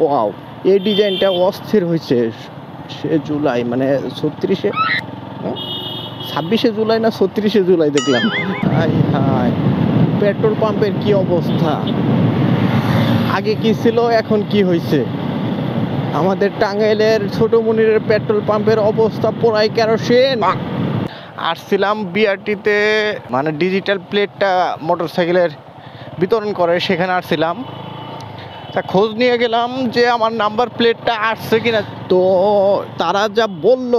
Wow, এই ডিজাইনটা অস্থির হয়েছে। সে জুলাই মানে 36-এ 26শে জুলাই না 36শে জুলাই দেখলাম। হাই হাই, পেট্রোল পাম্পের কি অবস্থা! আগে কি ছিল, এখন কি হয়েছে? আমাদের টাঙ্গাইলের ছোট মুনিরের পেট্রোল পাম্পের অবস্থা পুরাই কেরোসিন। আসছিলাম বিআরটিতে, মানে ডিজিটাল প্লেটটা মোটরসাইকেলের বিতরণ করে, সেখানে আসছিলাম। তা খোঁজ নিয়ে গেলাম যে আমার নাম্বার প্লেটটা আসছে কিনা। তো তারা যা বলল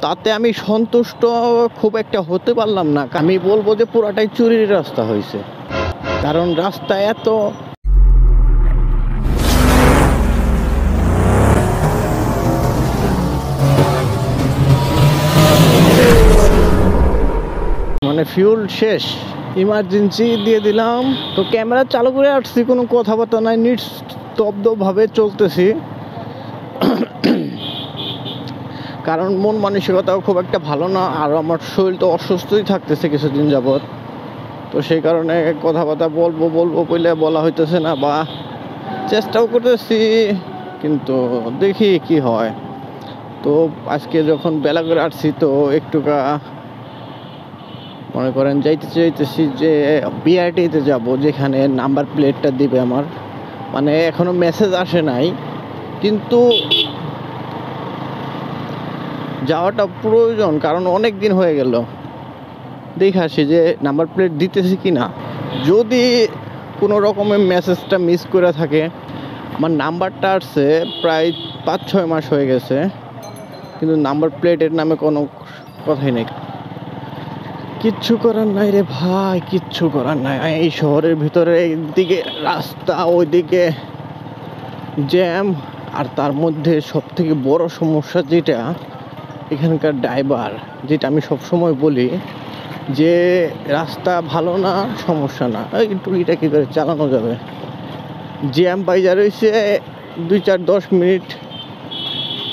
তাতে আমি সন্তুষ্ট খুব একটা হতে পারলাম না। আমি বলবো যে পুরাটাই চুরির রাস্তা হয়েছে, কারণ রাস্তা এত মানে ফিউল শেষ, ইমার্জেন্সি দিয়ে দিলাম। তো ক্যামেরা চালু করে আসছি, কোনো কথাবার্তা নাই, নিস্তব্ধভাবে চলতেছি। কারণ মন মানসিকতাও খুব একটা ভালো না, আর আমার শরীর তো অসুস্থই থাকতেছে কিছুদিন যাবৎ। তো সেই কারণে কথাবার্তা বলবো বলে বলা হইতেছে না, বা চেষ্টাও করতেছি, কিন্তু দেখি কি হয়। তো আজকে যখন বেলা করে আসছি, তো একটুকা মনে করেন যাইতেছি যে বিআরটিতে যাব, যেখানে নাম্বার প্লেটটা দিবে আমার। মানে এখনো মেসেজ আসে নাই, কিন্তু যাওয়াটা প্রয়োজন, কারণ অনেক দিন হয়ে গেল। দেখে আসি যে নাম্বার প্লেট দিতেছি কি না। যদি কোনো রকমের মেসেজটা মিস করে থাকে, আমার নাম্বারটা আসছে প্রায় 5-6 মাস হয়ে গেছে, কিন্তু নাম্বার প্লেটের নামে কোনো কথাই নেই। কিচ্ছু করার নাই রে ভাই, কিচ্ছু করার নাই। এই শহরের ভিতরে একদিকে রাস্তা, ওইদিকে জ্যাম, আর তার মধ্যে সব থেকে বড় সমস্যা যেটা, এখানকার ড্রাইভার। যেটা আমি সবসময় বলি যে রাস্তা ভালো না সমস্যা না, একটু কি করে চালানো যাবে। জ্যাম বাইজা রয়েছে, 2-4-10 মিনিট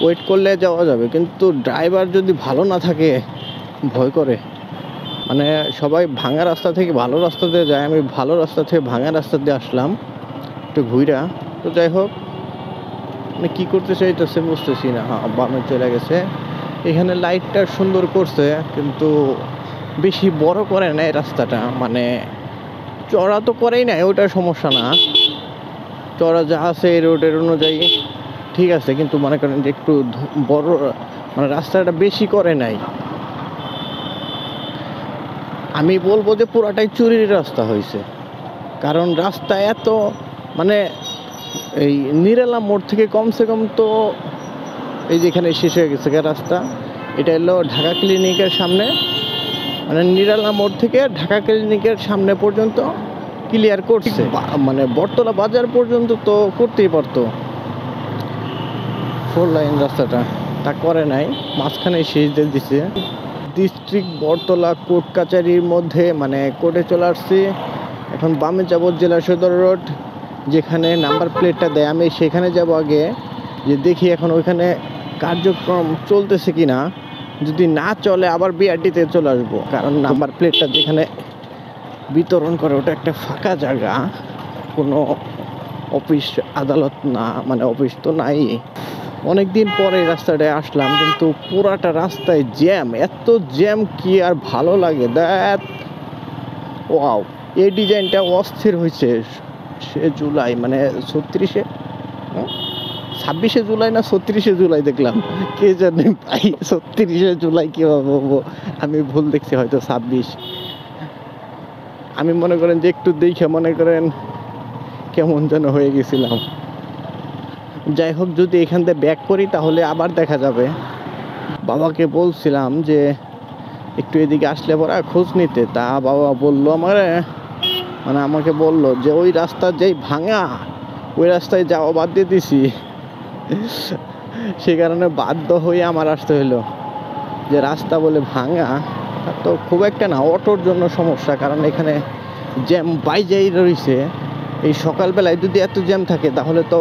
ওয়েট করলে যাওয়া যাবে, কিন্তু ড্রাইভার যদি ভালো না থাকে ভয় করে। মানে সবাই ভাঙা রাস্তা থেকে ভালো রাস্তা দিয়ে যায়, আমি ভালো রাস্তা থেকে ভাঙা রাস্তা দিয়ে আসলাম একটু ঘুরা। তো যাই হোক, মানে কী করতে চাইতেছে বুঝতেছি না। বামে চলে গেছে। এখানে লাইটটা সুন্দর করছে, কিন্তু বেশি বড় করে নাই রাস্তাটা, মানে চড়া তো করেই নাই, ওটা সমস্যা না। চড়া যা আছে এই রোডের অনুযায়ী ঠিক আছে, কিন্তু মনে করেন যে একটু বড়, মানে রাস্তাটা বেশি করে নাই। আমি বলবো যে পুরাটাই চুরির রাস্তা হয়েছে, কারণ রাস্তা এত, মানে এই নিরালা মোড় থেকে কমসে কম তো এই যেখানে শেষ হয়ে গেছে রাস্তা, এটা হলো ঢাকা ক্লিনিকের সামনে, মানে নিরালা মোড় থেকে ঢাকা ক্লিনিকের সামনে পর্যন্ত ক্লিয়ার করছে। মানে বটতলা বাজার পর্যন্ত তো করতেই পারতো 4 লাইন রাস্তাটা, তা করে নাই, মাঝখানে শেষ দিয়ে দিছে। ডিস্ট্রিক্ট বটতলা কোর্ট কাছারির মধ্যে, মানে কোর্টে চলে আসছি। এখন বামে যাব জেলা সদর রোড, যেখানে নাম্বার প্লেটটা দেয়। আমি সেখানে যাব আগে, যে দেখি এখন ওইখানে কার্যক্রম চলতেছে কি না। যদি না চলে আবার বিআরটিতে চলে আসবো, কারণ নাম্বার প্লেটটা যেখানে বিতরণ করে ওটা একটা ফাঁকা জায়গা, কোনো অফিস আদালত না, মানে অফিস তো নাই। অনেকদিন পরে রাস্তাটায় আসলাম, কিন্তু পুরাটা রাস্তায় জ্যাম, এত জ্যাম কি আর ভালো লাগে। দ্যাট ওয়াও, এই ডিজাইনটা অস্থির হয়েছে। সে জুলাই মানে 36-এ 26শে জুলাই না 36শে জুলাই দেখলাম, কে জানে ভাই। 36শে জুলাই কি বলবো, আমি ভুল দেখছি, হয়তো 26। আমি মনে করেন যে একটু দেখে মনে করেন কেমন যেন হয়ে গেছিলাম। যাই হোক, যদি এখান থেকে ব্যাক করি তাহলে আবার দেখা যাবে। বাবাকে বলছিলাম যে একটু এদিকে আসলে পরে খোঁজ নিতে, তা বাবা বললো আমাকে বললো যে ওই রাস্তা যেই ভাঙা, ওই রাস্তায় যাওয়া বাদ দিয়ে দিছি। সে কারণে বাধ্য হয়ে আমার আসতে হলো, যে রাস্তা বলে ভাঙা। তো খুব একটা না, অটোর জন্য সমস্যা, কারণ এখানে জ্যাম বাইজাই রয়েছে। এই সকালবেলায় যদি এত জ্যাম থাকে, তাহলে তো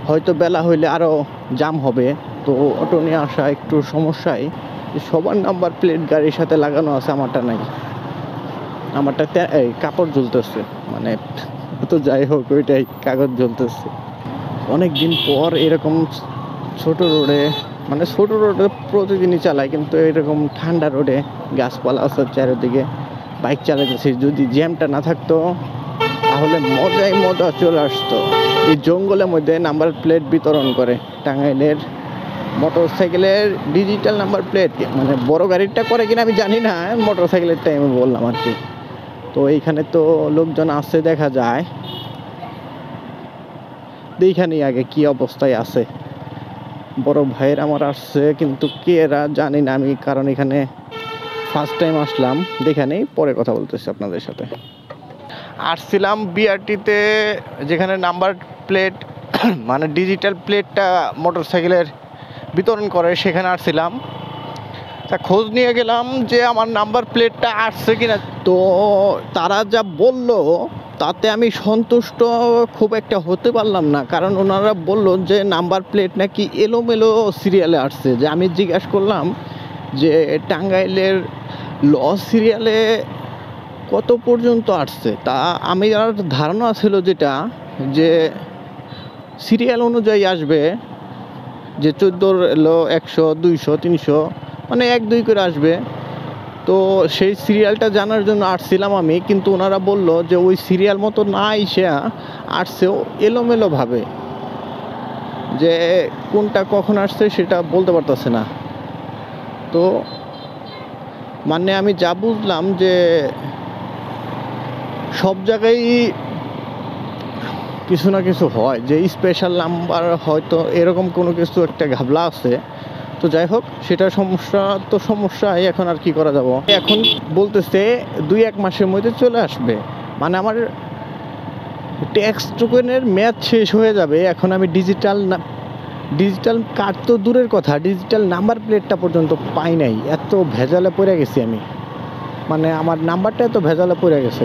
হয়তো বেলা হইলে আরও জ্যাম হবে। তো অটো নিয়ে আসা একটু সমস্যায়। সবার নাম্বার প্লেট গাড়ির সাথে লাগানো আছে, আমারটা নাই। আমারটা এই কাপড় ঝুলতেছে, মানে তো যাই হোক, ওইটাই কাগজ ঝুলতেছে। অনেক দিন পর এরকম ছোট রোডে, মানে ছোট রোডে প্রতিদিনই চালাই, কিন্তু এরকম ঠান্ডা রোডে গাছপালা আছে চারিদিকে বাইক চালাতেছি। যদি জ্যামটা না থাকতো তাহলে মজাই মজা চলে আসতো। এই জঙ্গলের মধ্যে নাম্বার প্লেট বিতরণ করে টাঙ্গাইলের মোটর সাইকেলের ডিজিটাল নাম্বার প্লেট, মানে বড় গাড়িটা করে কিনা আমি জানি না, মোটর সাইকেলের টাইমে বললাম আর কি। তো এইখানে তো লোকজন আসছে দেখা যায়, এইখানে আগে কি অবস্থায় আছে। বড় ভাইয়ের আমার আসছে, কিন্তু কে এরা জানি না আমি, কারণ এখানে ফার্স্ট টাইম আসলাম। দেখে নেই, পরে কথা বলতেছি আপনাদের সাথে। আসছিলাম বিআরটিতে, যেখানে নাম্বার প্লেট মানে ডিজিটাল প্লেটটা মোটর সাইকেলের বিতরণ করে, সেখানে আসছিলাম। তা খোঁজ নিয়ে গেলাম যে আমার নাম্বার প্লেটটা আসছে কিনা। তো তারা যা বলল তাতে আমি সন্তুষ্ট খুব একটা হতে পারলাম না, কারণ ওনারা বলল যে নাম্বার প্লেট নাকি এলোমেলো সিরিয়ালে আসছে। যে আমি জিজ্ঞাসা করলাম যে টাঙ্গাইলের ল সিরিয়ালে কত পর্যন্ত আসছে, তা আমি আর ধারণা ছিল যেটা যে সিরিয়াল অনুযায়ী আসবে, যে 14 এলো 100 200 300 মানে 1 2 করে আসবে। তো সেই সিরিয়ালটা জানার জন্য আসছিলাম আমি, কিন্তু ওনারা বলল যে ওই সিরিয়াল মতো না এসে আসছেও এলোমেলোভাবে, যে কোনটা কখন আসছে সেটা বলতে পারতেছে না। তো মানে আমি যা বুঝলাম যে সব জায়গায় কিছু না কিছু হয়, যে স্পেশাল নাম্বার হয়তো এরকম কোনো কিছু একটা ঘাবলা আছে। তো যাই হোক, সেটা সমস্যা তো সমস্যাই, এখন আর কি করা যাব। এখন বলতেছে 2-1 মাসের মধ্যে চলে আসবে, মানে আমার ট্যাক্স টোকেনের মেয়াদ শেষ হয়ে যাবে। এখন আমি ডিজিটাল কার্ড তো দূরের কথা, ডিজিটাল নাম্বার প্লেটটা পর্যন্ত পাই নাই। এত ভেজালে পড়ে গেছি আমি, মানে আমার নাম্বারটা এত ভেজালে পড়ে গেছে।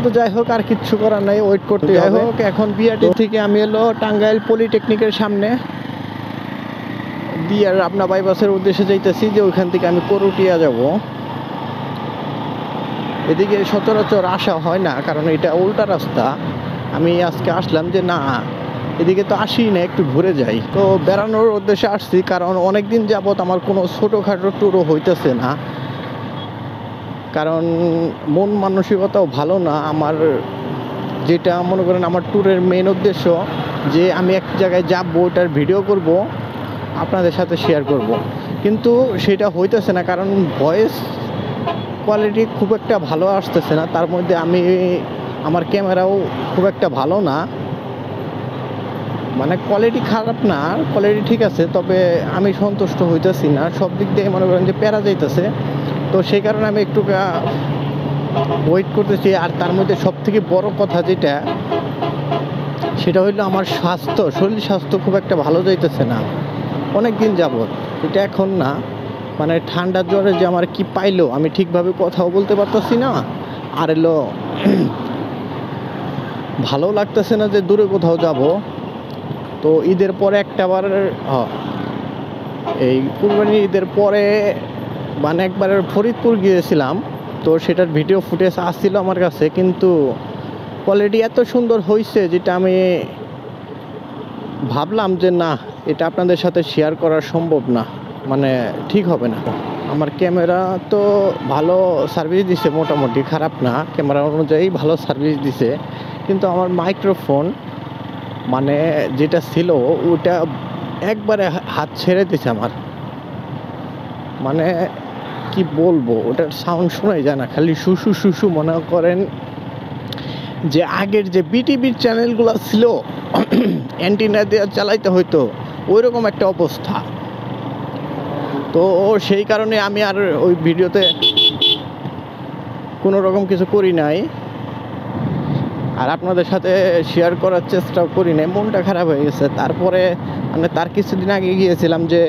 তো যাই হোক, আর কিচ্ছু করার নাই, ওয়েট করতে হবে। যাই হোক, এখন বিআরটি থেকে আমি এলো টাঙ্গাইল পলিটেকনিকের সামনে দিয়ে আর আপনার বাইপাসের উদ্দেশ্যে যাইতেছি, যে ওইখান থেকে আমি করুটিয়া যাব। এদিকে সচরাচর আসা হয় না, কারণ এটা উল্টা রাস্তা। আমি আজকে আসলাম যে না, এদিকে তো আসি না, একটু ঘুরে যাই। তো বেড়ানোর উদ্দেশ্যে আসছি, কারণ অনেক দিন যাবত আমার কোনো ছোটোখাটো ট্যুরও হইতেছে না, কারণ মন মানসিকতাও ভালো না আমার। যেটা মনে করেন আমার ট্যুরের মেন উদ্দেশ্য, যে আমি এক জায়গায় যাবো, ওটার ভিডিও করব, আপনাদের সাথে শেয়ার করব, কিন্তু সেটা হইতেছে না, কারণ ভয়েস কোয়ালিটি খুব একটা ভালো আসতেছে না। তার মধ্যে আমার ক্যামেরাও খুব একটা ভালো না, মানে কোয়ালিটি খারাপ না, কোয়ালিটি ঠিক আছে, তবে আমি সন্তুষ্ট হইতেছি না। সব দিক দিয়ে মনে করেন যে প্যারা যাইতেছে। তো সেই কারণে আমি একটু ওয়েট করতেছি। আর তার মধ্যে সব থেকে বড় কথা যেটা, সেটা হইলো আমার শরীর স্বাস্থ্য খুব একটা ভালো যাইতেছে না অনেক দিন যাবত। এটা এখন না, মানে ঠান্ডা জ্বরে যে আমার কি পাইলো, আমি ঠিকভাবে কথাও বলতে পারতেছি না। আর এলো ভালো লাগতেছে না যে দূরে কোথাও যাব। তো ঈদের পরে একটাবার এই কুরবানি ঈদের পরে মানে একবার ফরিদপুর গিয়েছিলাম। তো সেটার ভিডিও ফুটেজ আসছিল আমার কাছে, কিন্তু কোয়ালিটি এত সুন্দর হয়েছে যেটা আমি ভাবলাম যে না, এটা আপনাদের সাথে শেয়ার করা সম্ভব না, মানে ঠিক হবে না। আমার ক্যামেরা তো ভালো সার্ভিস দিছে, মোটামুটি খারাপ না, ক্যামেরা অনুযায়ী ভালো সার্ভিস দিছে, কিন্তু আমার মাইক্রোফোন মানে যেটা ছিল ওটা একবারে হাত ছেড়ে দিছে আমার। মানে কি বলবো, ওটার সাউন্ড শোনাই যায় না, খালি শুশু শুশু। মনে করেন যে আগের যে বিটিভির চ্যানেলগুলো ছিল অ্যান্টিনা দিয়ে চালাইতে হইতো, ওই রকম একটা অবস্থা। তো সেই কারণে আমি আর ওই ভিডিওতে কোনো রকম কিছু করি নাই, আর আপনাদের সাথে শেয়ার করার চেষ্টাও করি নাই, মনটা খারাপ হয়ে গেছে। তারপরে মানে তার কিছুদিন আগে গিয়েছিলাম যে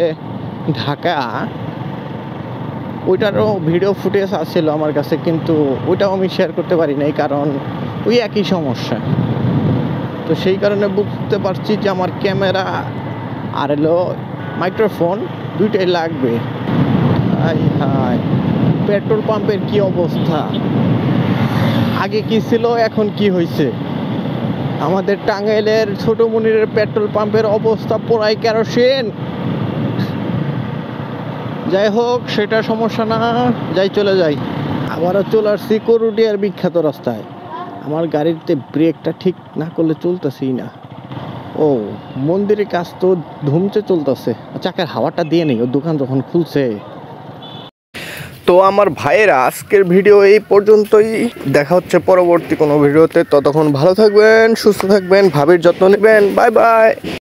ঢাকা, ওইটারও ভিডিও ফুটেজ আসছিল আমার কাছে, কিন্তু ওইটাও আমি শেয়ার করতে পারি নাই, কারণ ওই একই সমস্যা। তো সেই কারণে বুঝতে পারছি যে আমার ক্যামেরা আর এলো মাইক্রোফোন দুইটাই লাগবে। হাই হাই, পেট্রোল পাম্পের কি অবস্থা, আগে কি ছিল এখন কি হয়েছে। আমাদের টাঙ্গাইলের ছোট মনিরের পেট্রোল পাম্পের অবস্থা পুরাই কেরোসিন। যাই হোক, সেটা সমস্যা না, যাই চলে যাই। আবারও চলে আসছি করুটিয়ার বিখ্যাত রাস্তায়। আমার গাড়িতে ব্রেকটা ঠিক না করলে চলতেছেই না। ও, মন্দিরের কাজ তো ধুমচে চলতেছে। চাকার হাওয়াটা দিয়ে নেই, ওর দোকান যখন খুলছে। তো আমার ভাইয়েরা, আজকের ভিডিও এই পর্যন্তই। দেখা হচ্ছে পরবর্তী কোনো ভিডিওতে। ততক্ষণ ভালো থাকবেন, সুস্থ থাকবেন, ভাবির যত্ন নেবেন। Bye bye.